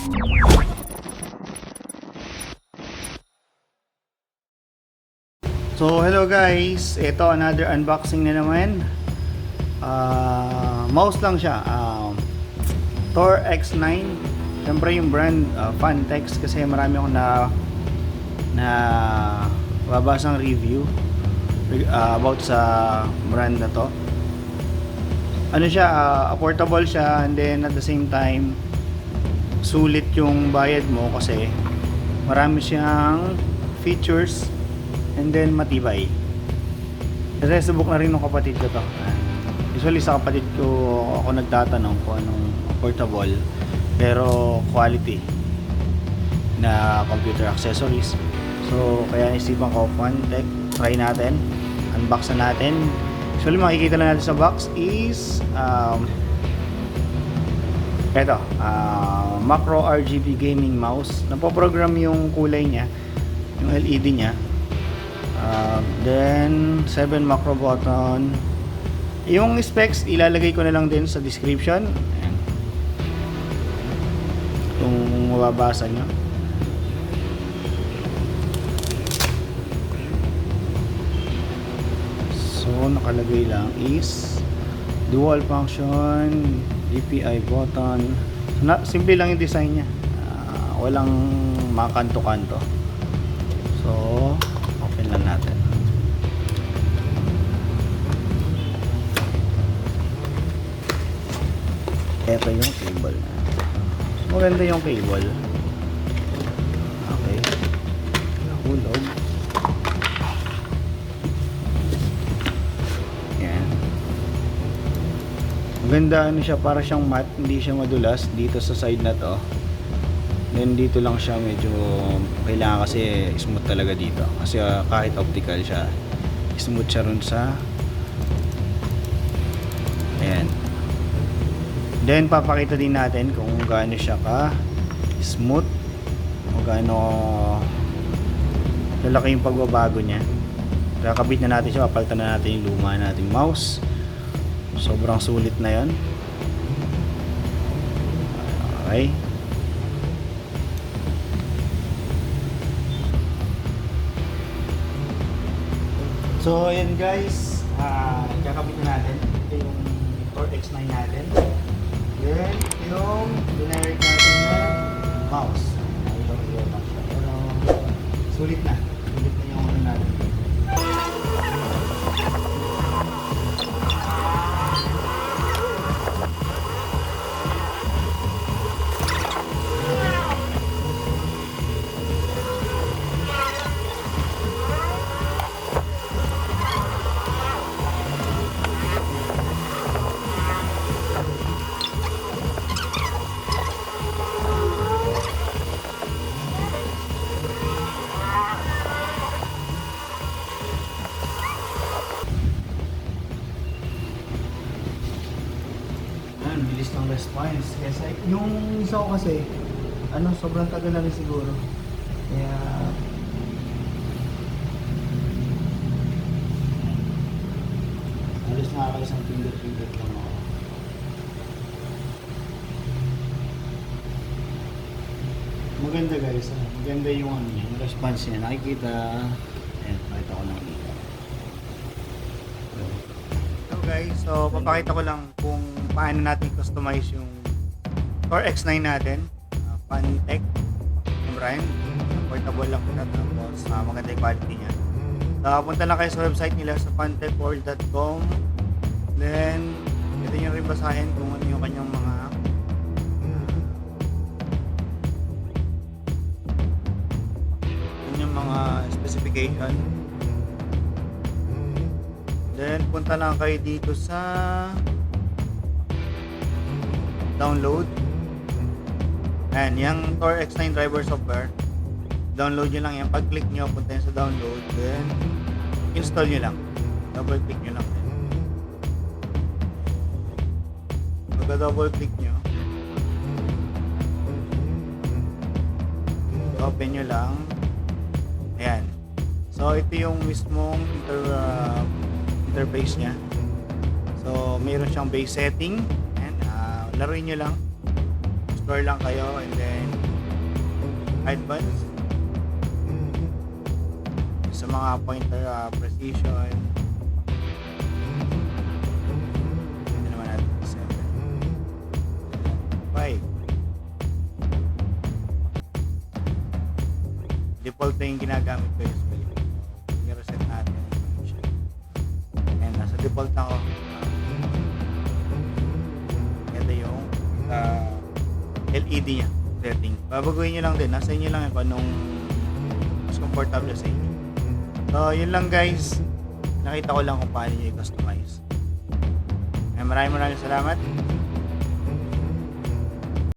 So hello guys, ito another unboxing na naman. Mouse lang siya, Tor X9. Siyempre yung brand FANTECH, kasi marami akong na babasang review about sa brand na to. Ano siya, affordable siya, and then at the same time sulit yung bayad mo kasi marami siyang features. And then matibay. Kasi subok na rin ng kapatid ko to. Usually sa kapatid ko ako nagtatanong kung anong affordable pero quality na computer accessories. So kaya naisipan ko FANTECH, try natin, unbox na natin. Usually makikita lang natin sa box is eto, macro RGB gaming mouse. Napoprogram yung kulay niya, yung LED niya. Then 7 macro button. Yung specs ilalagay ko na lang din sa description. Ayan. Kung mababasa nyo. So nakalagay lang is dual function DPI button. Simple lang yung design nya, walang makanto-kanto. So open lang natin. Ito yung cable. Maganda yung cable. Okay. Nahulog. Yan. Maganda ano siya, para siyang matte, hindi siya madulas dito sa side na to. Then dito lang siya medyo kailangan kasi smooth talaga dito. Kasi kahit optical siya, smooth siya ron sa ayan. Then papakita din natin kung gaano siya ka smooth o gaano lalaki yung pagbabago niya. Kakabit na natin siya, papalitan na natin yung luma nating mouse. Sobrang sulit na yon. Okay. So ayan guys, kakabit na natin. Ito yung Tor X9 natin. Then yung dinirect natin na mouse. Pero sulit na yung ano natin. Bilis ng response kasi yung isa ko kasi sobrang tagal na rin siguro, kaya alis na ako isang pindot lang ako. Maganda guys, maganda yung yung response niya, nakikita. Ayan, pakita ko lang dito. So guys, so papakita ko lang kung paano natin customize yung Tor X9 natin. FANTECH yung brand, portable lang po natin, tapos maganda yung quality nya. Punta lang kayo sa website nila sa fantechworld.com. Then pwede nyo rin basahin kung ano yung kanyang mga specification. Then punta lang kayo dito sa download. Ayan, yung Tor X9 driver software, download nyo lang yan. Pag click nyo, punta yan sa download, then install nyo lang, double click nyo lang. Pagka double click nyo, open nyo lang. Ayan, so ito yung mismong interface nya. So mayroon siyang base setting. Laruin nyo lang, store lang kayo, and then advanced. Sa mga pointer precision. Ito naman natin 7. 5. Default na yung ginagamit ko usually. I-reset natin. Ayan, nasa default na ako. Ito yung LED nya setting. Babaguhin nyo lang din. Nasa inyo lang kung anong mas comfortable sa inyo. So, yun lang guys. Nakita ko lang kung paano nyo i-customize. Maraming salamat.